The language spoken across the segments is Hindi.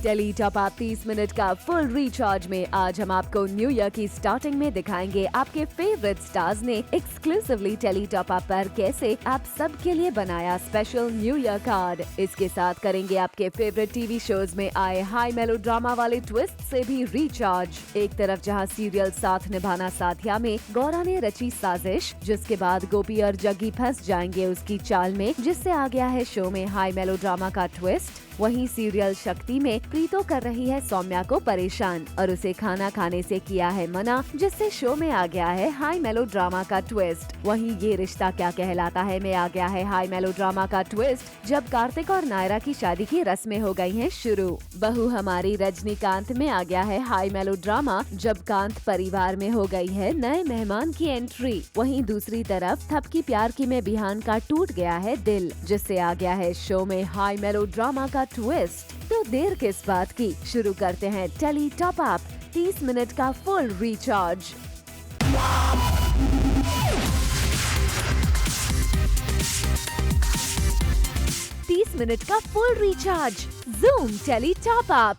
टेली टॉप अप 30 मिनट का फुल रिचार्ज में आज हम आपको न्यू ईयर की स्टार्टिंग में दिखाएंगे आपके फेवरेट स्टार्स ने एक्सक्लूसिवली टेली टॉप अप पर कैसे आप सब के लिए बनाया स्पेशल न्यू ईयर कार्ड। इसके साथ करेंगे आपके फेवरेट टीवी शोज में आए हाई मेलोड्रामा वाले ट्विस्ट से भी रिचार्ज। एक तरफ जहां सीरियल साथ निभाना साथिया में गौरा ने रची साजिश, जिसके बाद गोपी और जग्गी फंस जाएंगे उसकी चाल में, जिससे आ गया है शो में हाई मेलोड्रामा का ट्विस्ट। वहीं सीरियल शक्ति में प्रीतो कर रही है सौम्या को परेशान और उसे खाना खाने से किया है मना, जिससे शो में आ गया है हाई मेलोड्रामा का ट्विस्ट। वहीं ये रिश्ता क्या कहलाता है में आ गया है हाई मेलोड्रामा का ट्विस्ट, जब कार्तिक और नायरा की शादी की रस्में हो गई हैं शुरू। बहू हमारी रजनीकांत में आ गया है हाई मेलोड्रामा, जब कांत परिवार में हो गई है नए मेहमान की एंट्री। वहीं दूसरी तरफ थपकी प्यार की में बिहान का टूट गया है दिल, जिससे आ गया है शो में हाई मेलोड्रामा का ट्विस्ट। तो देर किस बात की, शुरू करते हैं टेली टॉप अप 30 मिनट का फुल रिचार्ज। मिनट का full recharge, Zoom tele top up.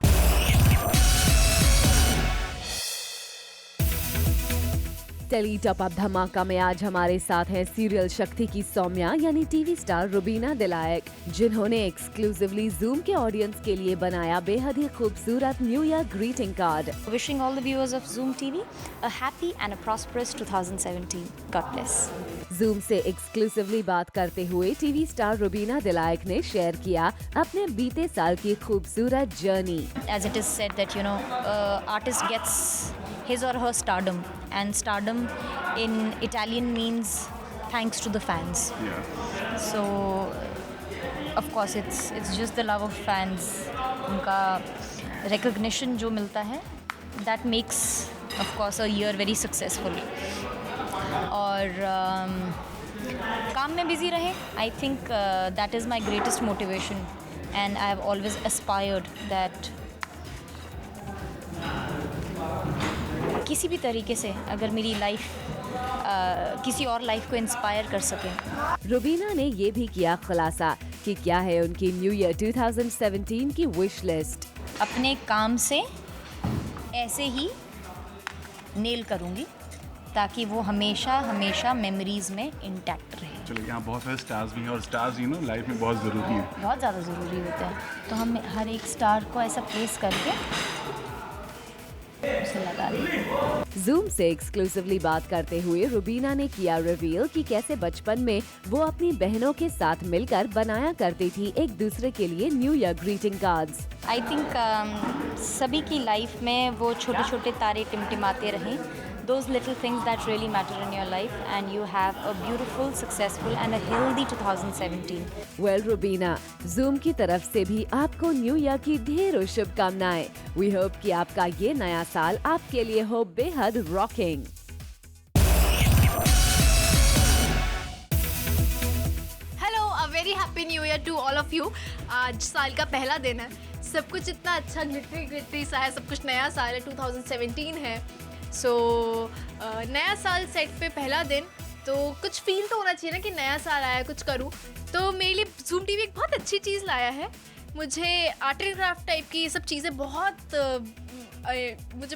Tele top up धमाका में आज हमारे साथ हैं सीरियल शक्ति की सौम्या यानी टीवी स्टार रुबीना दिलायक, जिन्होंने एक्सक्लूसिवली जूम के ऑडियंस के लिए बनाया बेहद ही खूबसूरत new year greeting card. Wishing all the viewers of Zoom TV a happy and a prosperous 2017. God bless. Zoom से एक्सक्लूसिवली बात करते हुए टीवी स्टार रुबीना दिलायक ने शेयर किया अपने बीते साल की खूबसूरत journey. As it is said that artist gets his or her stardom, and stardom in Italian means thanks to the fans. Yeah. So of course it's just the love of fans. उनका recognition जो मिलता है that makes of course a year very successful. और काम में बिजी रहे, I think that is my greatest motivation, and I have always aspired that किसी भी तरीके से अगर मेरी लाइफ किसी और लाइफ को इंस्पायर कर सके। रुबीना ने ये भी किया खुलासा कि क्या है उनकी न्यू ईयर 2017 की विश लिस्ट। अपने काम से ऐसे ही नेल करूँगी ताकि वो हमेशा हमेशा मेमोरीज में इंटैक्ट रहे। चलो, यहाँ बहुत सारे स्टार्स भी हैं और स्टार्स लाइफ में बहुत ज़रूरी है, बहुत ज़्यादा ज़रूरी होते हैं, तो हम हर एक स्टार को ऐसा प्लेस करके उसे लगा दें। जूम से एक्सक्लूसिवली बात करते हुए रुबीना ने किया रिवील कि कैसे बचपन में वो अपनी बहनों के साथ मिलकर बनाया करती थी एक दूसरे के लिए new year greeting cards. I think सभी की लाइफ में वो छोटे छोटे तारे टिमटिमाते रहें, those little things that really matter in your life, and you have a beautiful, successful and a healthy 2017. Well, Rubina, zoom की तरफ से भी आपको न्यू ईयर की ढेरों शुभकामनाएं। We hope कि आपका ये नया साल आपके लिए हो बेहद rocking. Hello, a very happy new year to all of you. आज साल का पहला दिन है, सब कुछ इतना अच्छा ग्लिटरी सा है, सब कुछ नया साल है, 2017 है। नया साल सेट पे पहला दिन, तो कुछ फील तो होना चाहिए ना कि नया साल आया, कुछ करूँ। तो मेरे लिए जूम टीवी एक बहुत अच्छी चीज़ लाया है। मुझे आर्ट एंड क्राफ्ट टाइप की सब चीज़ें मुझे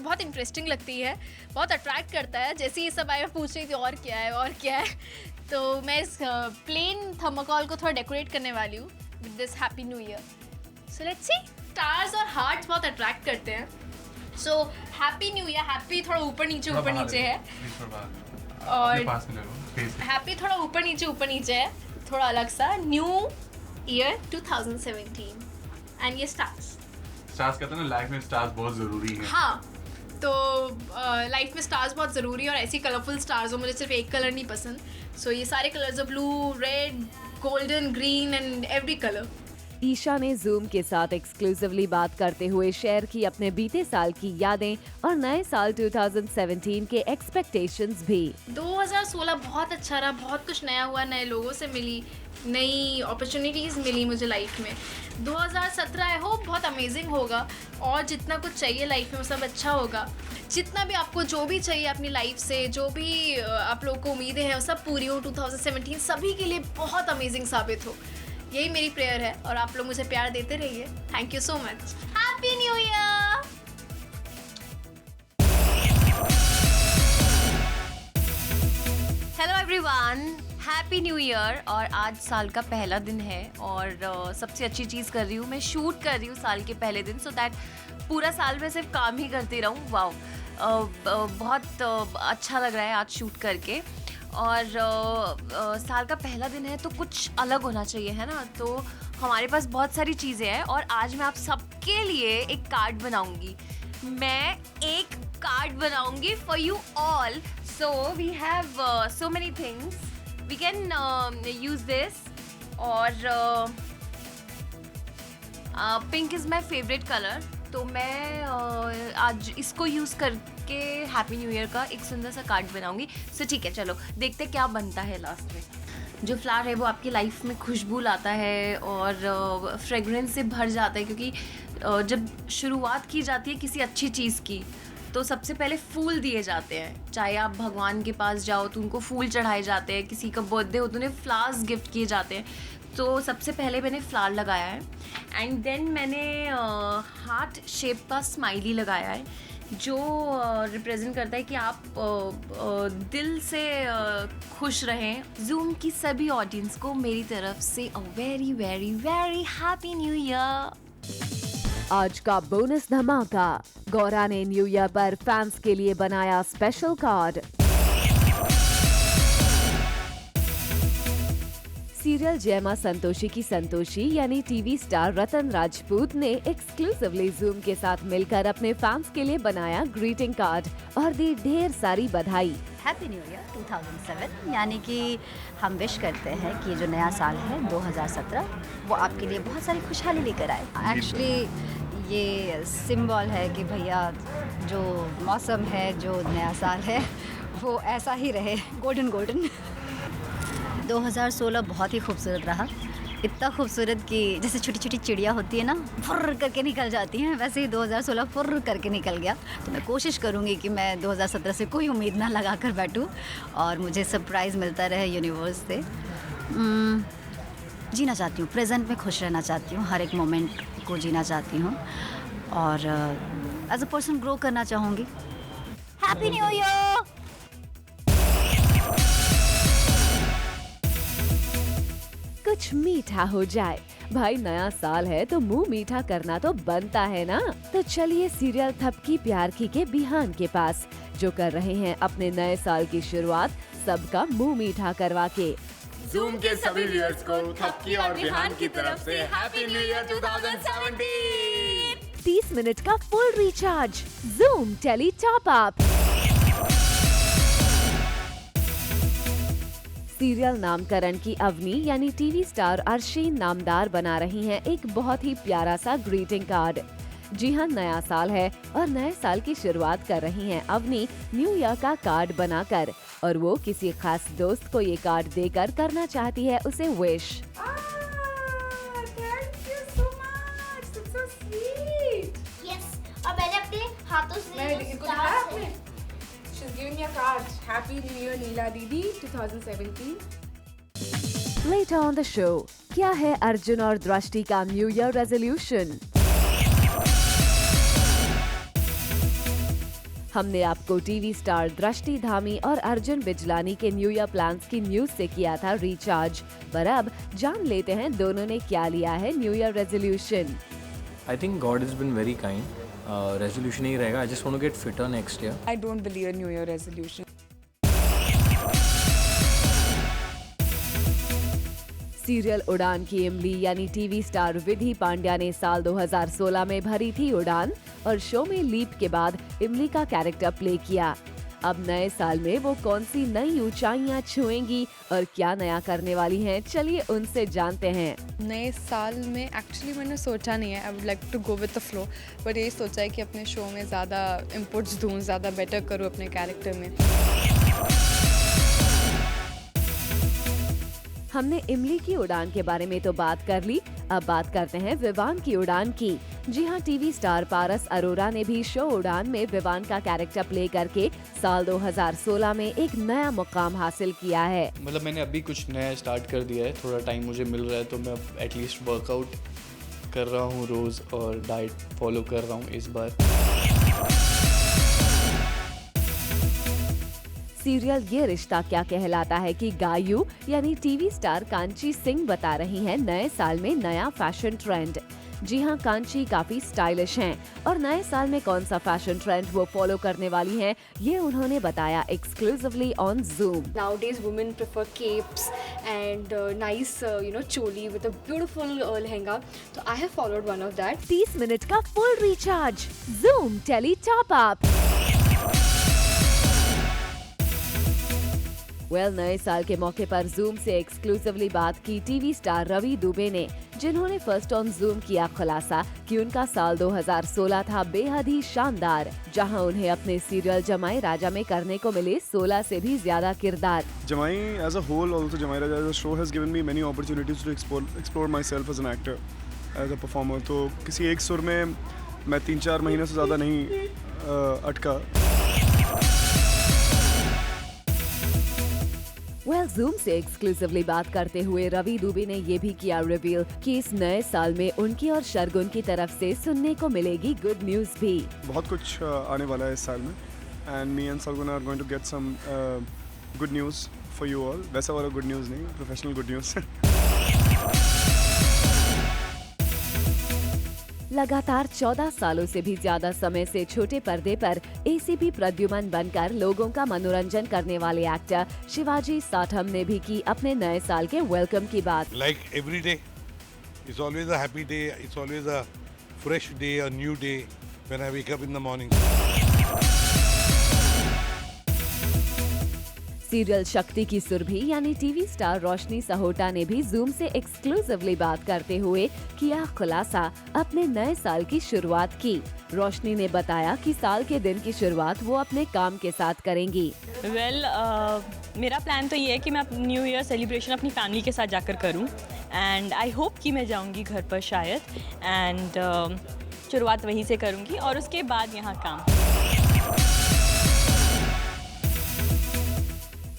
बहुत इंटरेस्टिंग लगती है, बहुत अट्रैक्ट करता है। जैसे ये सब आए, मैं पूछ रही थी और क्या है और क्या है, तो मैं इस प्लेन थर्माकोल को थोड़ा डेकोरेट करने वाली हूँ with this happy new year. So let's see, stars और हार्ट्स बहुत अट्रैक्ट करते हैं। So happy new year. Happy थोड़ा ऊपर नीचे है, और हैप्पी थोड़ा ऊपर नीचे है, थोड़ा अलग सा। न्यू ईयर 2017 एंड ये स्टार्स कहते हैं ना, लाइफ में स्टार्स बहुत ज़रूरी हैं। हाँ, तो लाइफ में स्टार्स बहुत ज़रूरी है, और ऐसी कलरफुल स्टार्स हो। मुझे सिर्फ एक कलर नहीं पसंद, सो ये सारे colours, blue, red, golden, green and every colour. Isha ने जूम के साथ एक्सक्लूसिवली बात करते हुए शेयर की अपने बीते साल की यादें और नए साल 2017 के एक्सपेक्टेशंस भी। 2016 बहुत अच्छा रहा, बहुत कुछ नया हुआ, नए लोगों से मिली, नई अपॉर्चुनिटीज़ मिली मुझे लाइफ में। 2017 आई होप बहुत अमेजिंग होगा, और जितना कुछ चाहिए लाइफ में वो सब अच्छा होगा। जितना भी आपको जो भी चाहिए अपनी लाइफ से, जो भी आप लोगों को उम्मीदें हैं, वो सब पूरी हो। 2017 सभी के लिए बहुत अमेजिंग साबित हो। यही मेरी प्रेयर है और आप लोग मुझे प्यार देते रहिए. Thank you so much. Happy new year. Hello everyone, happy new year. और आज साल का पहला दिन है और सबसे अच्छी चीज़ कर रही हूँ, मैं शूट कर रही हूँ साल के पहले दिन, सो दैट पूरा साल मैं सिर्फ काम ही करती रहूँ. वाओ, बहुत अच्छा लग रहा है आज शूट करके. और साल का पहला दिन है तो कुछ अलग होना चाहिए, है ना. तो हमारे पास बहुत सारी चीज़ें हैं और आज मैं आप सबके लिए एक कार्ड बनाऊंगी. मैं एक कार्ड बनाऊंगी for you all. So we have so many things we can use this. और pink is my favourite colour, तो मैं आज इसको यूज़ करके हैप्पी न्यू ईयर का एक सुंदर सा कार्ड बनाऊंगी. सो ठीक है, चलो देखते क्या बनता है लास्ट में. जो फ्लावर है वो आपकी लाइफ में खुशबू लाता है और फ्रेगरेंस से भर जाता है, क्योंकि जब शुरुआत की जाती है किसी अच्छी चीज़ की तो सबसे पहले फूल दिए जाते हैं. चाहे आप भगवान के पास जाओ तो उनको फूल चढ़ाए जाते हैं, किसी का बर्थडे हो तो उन्हें फ्लावर्स गिफ्ट किए जाते हैं. तो सबसे पहले मैंने फ्लावर लगाया है एंड देन मैंने हार्ट शेप का स्माइली लगाया है, जो रिप्रेजेंट करता है कि आप दिल से खुश रहें. जूम की सभी ऑडियंस को मेरी तरफ से a very very very happy new year. आज का बोनस धमाका, गौरा ने न्यू ईयर पर फैंस के लिए बनाया स्पेशल कार्ड. सीरियल जयमा संतोषी की संतोषी यानी टीवी स्टार रतन राजपूत ने एक्सक्लूसिवली जूम के साथ मिलकर अपने फैंस के लिए बनाया ग्रीटिंग कार्ड और दी ढेर सारी बधाई. हैप्पी न्यू ईयर 2007, यानी कि हम विश करते हैं कि जो नया साल है 2017 वो आपके लिए बहुत सारी खुशहाली लेकर आए. एक्चुअली ये सिंबल है कि भैया जो मौसम है, जो नया साल है वो ऐसा ही रहे, गोल्डन गोल्डन. 2016 बहुत ही खूबसूरत रहा. इतना खूबसूरत कि जैसे छोटी छोटी चिड़िया होती है ना, फुर्र करके निकल जाती हैं, वैसे ही 2016 फुर्र करके निकल गया. तो मैं कोशिश करूँगी कि मैं 2017 से कोई उम्मीद ना लगा कर बैठूँ और मुझे सरप्राइज़ मिलता रहे यूनिवर्स से. जीना चाहती हूँ, प्रेजेंट में खुश रहना चाहती हूँ, हर एक मोमेंट को जीना चाहती हूँ और एज अ पर्सन ग्रो करना चाहूँगी. Happy new year. कुछ मीठा हो जाए भाई, नया साल है तो मुंह मीठा करना तो बनता है ना. तो चलिए सीरियल थपकी प्यार की के बिहान के पास, जो कर रहे हैं अपने नए साल की शुरुआत सबका मुंह मीठा करवा के. जूम के सभी व्यूअर्स को थपकी और बिहान की तरफ से हैप्पी न्यू ईयर 2017. 30 मिनट का full recharge, Zoom tele top up. Serial Naamkarann की अवनी यानी टीवी स्टार अर्शीन नामदार बना रही हैं एक बहुत ही प्यारा सा ग्रीटिंग कार्ड. जी हाँ, नया साल है और नए साल की शुरुआत कर रही हैं अवनी न्यू ईयर का कार्ड बनाकर, और वो किसी खास दोस्त को ये कार्ड देकर करना चाहती है उसे विश. और मैंने अपने हाथों से She's giving me a card. Happy New Year, Neela Didi, 2017. Later on the show, क्या है अर्जुन और दृष्टि का न्यू ईयर रेजोल्यूशन? हमने आपको टीवी स्टार दृष्टि धामी और अर्जुन बिजलानी के न्यू ईयर प्लान्स की न्यूज से किया था रिचार्ज, पर अब जान लेते हैं दोनों ने क्या लिया है new year resolution. I think God has been very kind. Resolution ही रहेगा. I just want to get fitter next year. I don't believe in New Year resolution. Serial उड़ान की इमली यानी टीवी स्टार विधि पांड्या ने साल 2016 में भरी थी उड़ान और शो में लीप के बाद इमली का कैरेक्टर प्ले किया. अब नए साल में वो कौन सी नई ऊंचाइयां छुएंगी और क्या नया करने वाली हैं, चलिए उनसे जानते हैं. नए साल में एक्चुअली मैंने सोचा नहीं है, I would like to go with the flow, but यही सोचा है कि अपने शो में ज़्यादा इनपुट्स दूँ, ज़्यादा बेटर करूँ अपने कैरेक्टर में. हमने इमली की उड़ान के बारे में तो बात कर ली, अब बात करते हैं विवान की उड़ान की. जी हाँ, टीवी स्टार पारस अरोरा ने भी शो उड़ान में विवान का कैरेक्टर प्ले करके साल 2016 में एक नया मुकाम हासिल किया है। मतलब मैंने अभी कुछ नया स्टार्ट कर दिया है, थोड़ा टाइम मुझे मिल रहा है तो मैं एटलीस्ट वर्कआउट कर रहा हूँ रोज़ और डाइट फॉलो कर रहा हूँ इस बार। सीरियल ये रिश्ता क्या कहलाता है कि गायू यानी टीवी स्टार कांची सिंह बता रही हैं नए साल में नया फैशन ट्रेंड। जी हाँ, कांची काफी स्टाइलिश हैं और नए साल में कौन सा फैशन ट्रेंड वो फॉलो करने वाली हैं, ये उन्होंने बताया exclusively on Zoom। Nowadays women prefer capes and nice choli with a beautiful lehenga. So I have followed one of that. 30 minute का full recharge Zoom tele top up. नए साल के मौके पर Zoom से एक्सक्लूसिवली बात की टीवी स्टार रवि दुबे ने, जिन्होंने फर्स्ट ऑन Zoom किया खुलासा कि उनका साल 2016 था बेहद ही शानदार, जहां उन्हें अपने सीरियल जमाई राजा में करने को मिले 16 से भी ज्यादा किरदार। जमाई as a whole, also Jamai Raja as a show has given me many opportunities to explore myself as an actor, as a performer. तो किसी एक सुर में मैं 3-4 महीने से ज़्यादा नहीं अटका। Zoom से एक्सक्लूसिवली बात करते हुए रवि दुबे ने ये भी किया रिवील कि इस नए साल में उनकी और शरगुन की तरफ से सुनने को मिलेगी गुड न्यूज भी। बहुत कुछ आने वाला है इस साल में and me and Shargun are going to get some good news for you all. वैसा वाला गुड न्यूज नहीं, प्रोफेशनल गुड न्यूज। लगातार 14 सालों से भी ज्यादा समय से छोटे पर्दे पर एसीपी प्रद्युमन बनकर लोगों का मनोरंजन करने वाले एक्टर शिवाजी साठम ने भी की अपने नए साल के वेलकम की बात। Like every day is always a happy day, it's always a fresh day, a new day when I wake up in the morning. Serial शक्ति की सुरभि यानी टीवी स्टार रोशनी सहोटा ने भी Zoom से एक्सक्लूसिवली बात करते हुए किया खुलासा, अपने नए साल की शुरुआत की। रोशनी ने बताया कि साल के दिन की शुरुआत वो अपने काम के साथ करेंगी। मेरा प्लान तो ये है कि मैं न्यू ईयर सेलिब्रेशन अपनी फैमिली के साथ जाकर करूं एंड आई होप कि मैं जाऊंगी घर पर शायद एंड शुरुआत वहीं से करूंगी और उसके बाद यहाँ काम।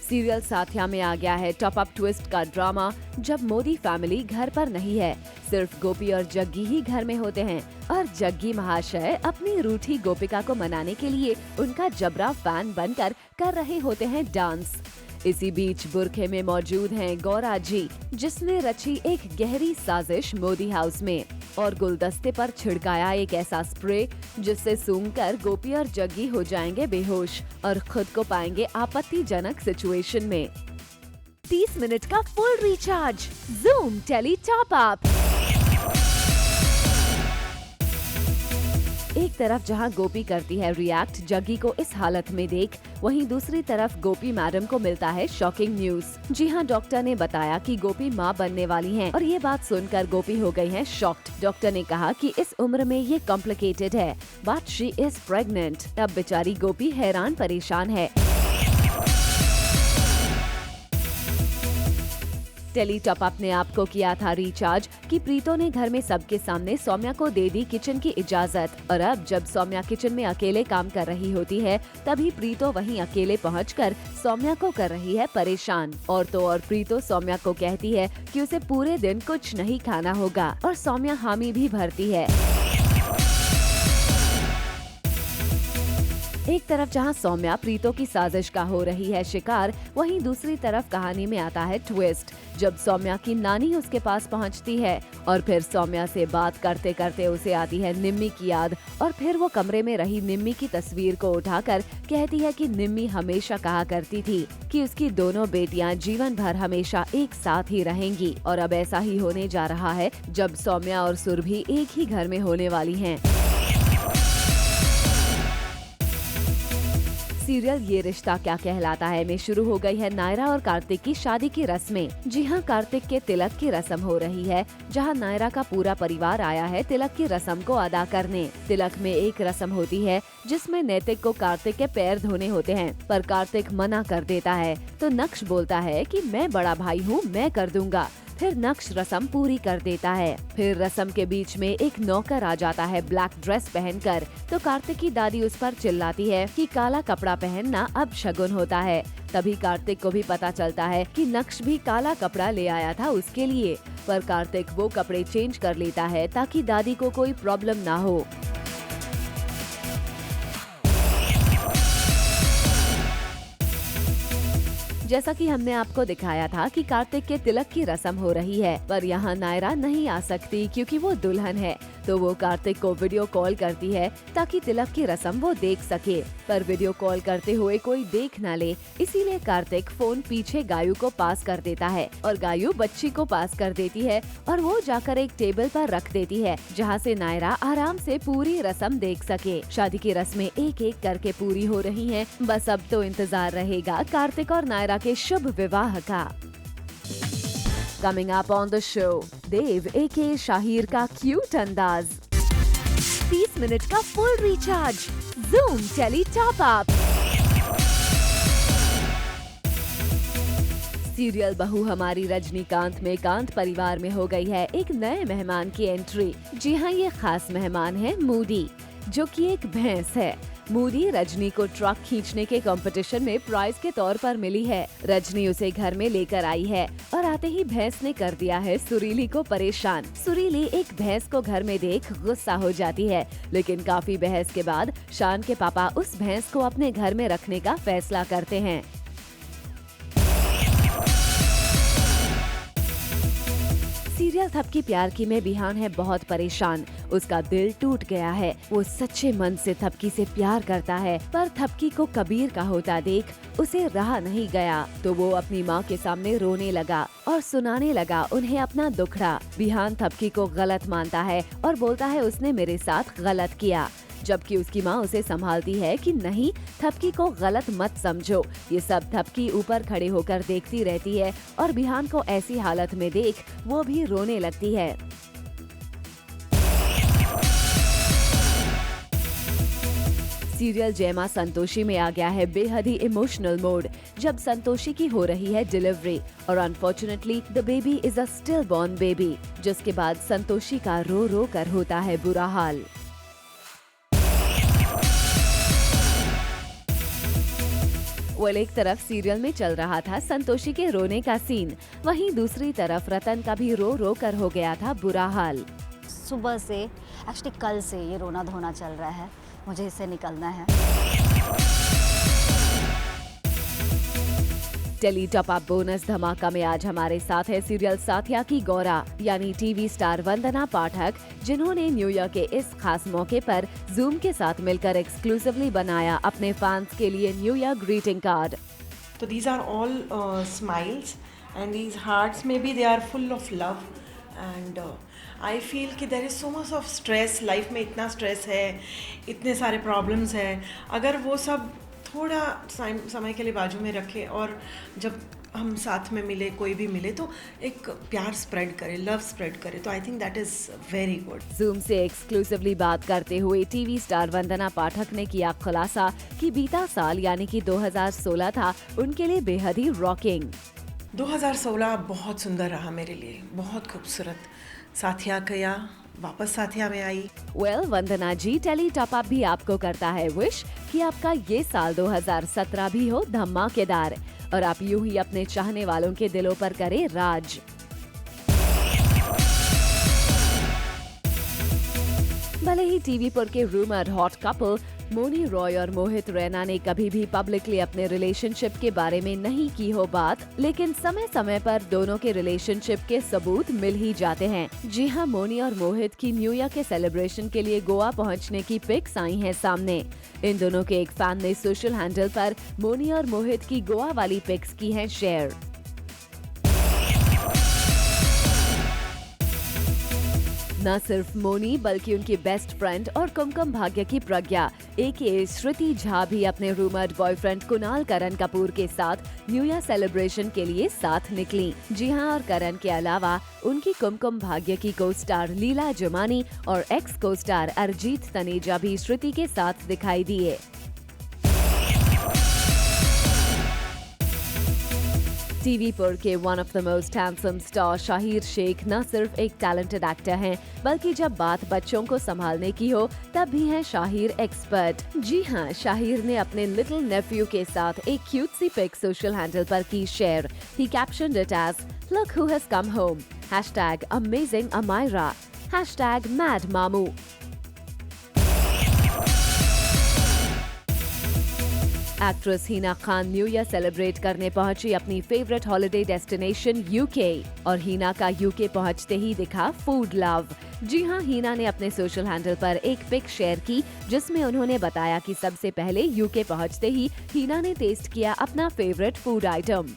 सीरियल साथिया में आ गया है टॉप अप ट्विस्ट का ड्रामा। जब मोदी फैमिली घर पर नहीं है, सिर्फ गोपी और जग्गी ही घर में होते हैं और जग्गी महाशय अपनी रूठी गोपिका को मनाने के लिए उनका जबरा फैन बनकर कर रहे होते हैं डांस। इसी बीच बुरखे में मौजूद हैं गौरा जी, जिसने रची एक गहरी साजिश मोदी हाउस में और गुलदस्ते पर छिड़काया एक ऐसा स्प्रे जिससे सूंघकर गोपी और जग्गी हो जाएंगे बेहोश और खुद को पाएंगे आपत्तिजनक सिचुएशन में। 30 मिनट का full recharge Zoom tele top up. एक तरफ जहां गोपी करती है रिएक्ट जग्गी को इस हालत में देख, वहीं दूसरी तरफ गोपी मैडम को मिलता है शॉकिंग न्यूज। जी हां, डॉक्टर ने बताया कि गोपी मां बनने वाली हैं और ये बात सुनकर गोपी हो गई हैं शॉक्ड। डॉक्टर ने कहा कि इस उम्र में ये कॉम्प्लिकेटेड है, बट शी इज प्रेग्नेंट। अब बेचारी गोपी हैरान परेशान है। टेली टॉप अप ने आपको किया था रिचार्ज कि प्रीतो ने घर में सबके सामने सौम्या को दे दी किचन की इजाजत और अब जब सौम्या किचन में अकेले काम कर रही होती है, तभी प्रीतो वहीं अकेले पहुंचकर सौम्या को कर रही है परेशान। और तो और प्रीतो सौम्या को कहती है कि उसे पूरे दिन कुछ नहीं खाना होगा और सौम्या हामी भी भरती है। एक तरफ जहां सौम्या प्रीतो की साजिश का हो रही है शिकार, वहीं दूसरी तरफ कहानी में आता है ट्विस्ट जब सौम्या की नानी उसके पास पहुंचती है और फिर सौम्या से बात करते करते उसे आती है निम्मी की याद और फिर वो कमरे में रही निम्मी की तस्वीर को उठाकर कहती है कि निम्मी हमेशा कहा करती थी कि उसकी दोनों बेटियां जीवन भर हमेशा एक साथ ही रहेंगी और अब ऐसा ही होने जा रहा है जब सौम्या और सुरभि एक ही घर में होने वाली हैं। सीरियल ये रिश्ता क्या कहलाता है में शुरू हो गई है नायरा और कार्तिक की शादी की रस्में। जी हाँ, कार्तिक के तिलक की रस्म हो रही है, जहाँ नायरा का पूरा परिवार आया है तिलक की रस्म को अदा करने। तिलक में एक रस्म होती है जिसमें नैतिक को कार्तिक के पैर धोने होते हैं, पर कार्तिक मना कर देता है तो नक्श बोलता है कि मैं बड़ा भाई हूँ, मैं कर दूंगा। फिर नक्श रस्म पूरी कर देता है। फिर रस्म के बीच में एक नौकर आ जाता है ब्लैक ड्रेस पहनकर, तो कार्तिक की दादी उस पर चिल्लाती है कि काला कपड़ा पहनना अब शगुन होता है। तभी कार्तिक को भी पता चलता है कि नक्श भी काला कपड़ा ले आया था उसके लिए, पर कार्तिक वो कपड़े चेंज कर लेता है ताकि दादी को कोई प्रॉब्लम ना हो। जैसा कि हमने आपको दिखाया था कि कार्तिक के तिलक की रस्म हो रही है, पर यहाँ नायरा नहीं आ सकती क्योंकि वो दुल्हन है। तो वो कार्तिक को वीडियो कॉल करती है ताकि तिलक की रस्म वो देख सके, पर वीडियो कॉल करते हुए कोई देख न ले, इसीलिए कार्तिक फोन पीछे गायू को पास कर देता है और गायू बच्ची को पास कर देती है और वो जाकर एक टेबल पर रख देती है जहाँ से नायरा आराम से पूरी रस्म देख सके। शादी की रस्में एक एक करके पूरी हो रही हैं। बस अब तो इंतजार रहेगा कार्तिक और नायरा के शुभ विवाह का। Coming up on the show, Dev aka Shahir का क्यूट अंदाज, 30 मिनट का full recharge, Zoom tele top up, serial Bahu Hamari Rajinikanth में कांत परिवार में हो गई है एक नए मेहमान की एंट्री। जी हाँ, ये खास मेहमान है मूडी, जो कि एक भैंस है। मूडी रजनी को ट्रक खींचने के कंपटीशन में प्राइज के तौर पर मिली है। रजनी उसे घर में लेकर आई है और आते ही भैंस ने कर दिया है सुरीली को परेशान। सुरीली एक भैंस को घर में देख गुस्सा हो जाती है, लेकिन काफी बहस के बाद शान के पापा उस भैंस को अपने घर में रखने का फैसला करते हैं। सीरियल थपकी प्यार की में बिहान है बहुत परेशान। उसका दिल टूट गया है। वो सच्चे मन से थपकी से प्यार करता है, पर थपकी को कबीर का होता देख उसे रहा नहीं गया, तो वो अपनी माँ के सामने रोने लगा और सुनाने लगा उन्हें अपना दुखड़ा। बिहान थपकी को गलत मानता है और बोलता है उसने मेरे साथ गलत किया, जबकि उसकी माँ उसे संभालती है कि नहीं, थपकी को गलत मत समझो। ये सब थपकी ऊपर खड़े होकर देखती रहती है और बिहान को ऐसी हालत में देख वो भी रोने लगती है। सीरियल जयमा संतोषी में आ गया है बेहद ही इमोशनल मोड, जब संतोषी की हो रही है डिलीवरी और unfortunately the baby is a still born baby, जिसके बाद संतोषी का रो रो कर होता है बुरा हाल। एक तरफ सीरियल में चल रहा था संतोषी के रोने का सीन, वहीं दूसरी तरफ रतन का भी रो रो कर हो गया था बुरा हाल। सुबह से एक्चुअली कल से ये रोना धोना चल रहा है, मुझे इससे निकलना है। टेली टॉप अप बोनस धमाका में आज हमारे साथ है सीरियल साथिया की गौरा यानी टीवी स्टार वंदना पाठक, जिन्होंने न्यू ईयर के इस खास मौके पर जूम के साथ मिलकर एक्सक्लूसिवली बनाया अपने फैंस के लिए न्यू ईयर ग्रीटिंग कार्ड। तो these are all smiles and these hearts maybe they are full of love and I feel कि there is so much of stress, life में इतना स्ट्रेस है, इतने सारे प्रॉब्लम्स हैं, अगर वो सब थोड़ा समय के लिए बाजू में रखे और जब हम साथ में मिले, कोई भी मिले, तो एक प्यार स्प्रेड करे, लव स्प्रेड करे, तो I think that is very good. Zoom से एक्सक्लूसिवली बात करते हुए टीवी स्टार वंदना पाठक ने किया खुलासा कि बीता साल यानी कि 2016 था उनके लिए बेहद ही रॉकिंग। 2016 बहुत सुंदर रहा मेरे लिए, बहुत खूबसूरत। साथिया गया, वापस साथिया में आई। वंदना जी, टेली टॉप अप भी आपको करता है विश कि आपका ये साल 2017 भी हो धमाकेदार और आप यूं ही अपने चाहने वालों के दिलों पर करें राज। भले ही टीवी पर के rumour hot couple Mouni Roy और मोहित रैना ने कभी भी पब्लिकली अपने रिलेशनशिप के बारे में नहीं की हो बात, लेकिन समय समय पर दोनों के रिलेशनशिप के सबूत मिल ही जाते हैं। जी हां, मोनी और मोहित की न्यू ईयर के सेलिब्रेशन के लिए गोवा पहुंचने की पिक्स आई हैं सामने। इन दोनों के एक फैन ने सोशल हैंडल पर मोनी और मोहित की गोवा वाली पिक्स की हैं शेयर। न सिर्फ मोनी बल्कि उनकी बेस्ट फ्रेंड और कुमकुम भाग्य की प्रज्ञा एके श्रुति झा भी अपने रूमर्ड बॉयफ्रेंड कुणाल करण कपूर के साथ न्यू ईयर सेलिब्रेशन के लिए साथ निकली। जी हां, और करण के अलावा उनकी कुमकुम भाग्य की को स्टार लीला जुमानी और एक्स को स्टार अरिजीत तनेजा भी श्रुति के साथ दिखाई दिए। टीवी पर के one of the most handsome star Shaheer Sheikh न सिर्फ एक टैलेंटेड एक्टर हैं, बल्कि जब बात बच्चों को संभालने की हो तब भी हैं शाहिर एक्सपर्ट। जी हाँ, शाहिर ने अपने लिटिल नेफ्यू के साथ एक क्यूट सी पिक सोशल हैंडल पर की share. He captioned it as look who has come home, #amazing Amayra, #mad मामू। Actress Hina Khan new year celebrate करने पहुंची अपनी फेवरेट हॉलिडे डेस्टिनेशन यूके, और हिना का यूके पहुंचते ही दिखा फूड लव। जी हां, हिना ने अपने सोशल हैंडल पर एक पिक शेयर की जिसमें उन्होंने बताया कि सबसे पहले यूके पहुंचते ही हिना ने टेस्ट किया अपना फेवरेट फूड आइटम।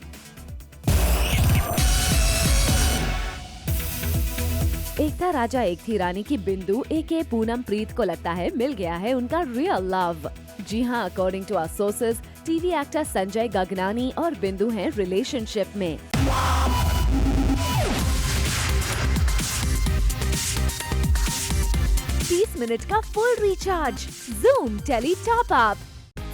एक था राजा एक थी रानी की बिंदु एके पूनम प्रीत को लगता है मिल गया है उनका रियल लव। जी हां, according to our sources, TV actor Sanjay Gagnani और बिंदु हैं रिलेशनशिप में। मिनट का full recharge, Zoom Tele Top Up।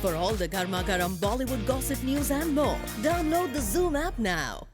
For all the Garma Garam Bollywood gossip news and more, download the Zoom app now.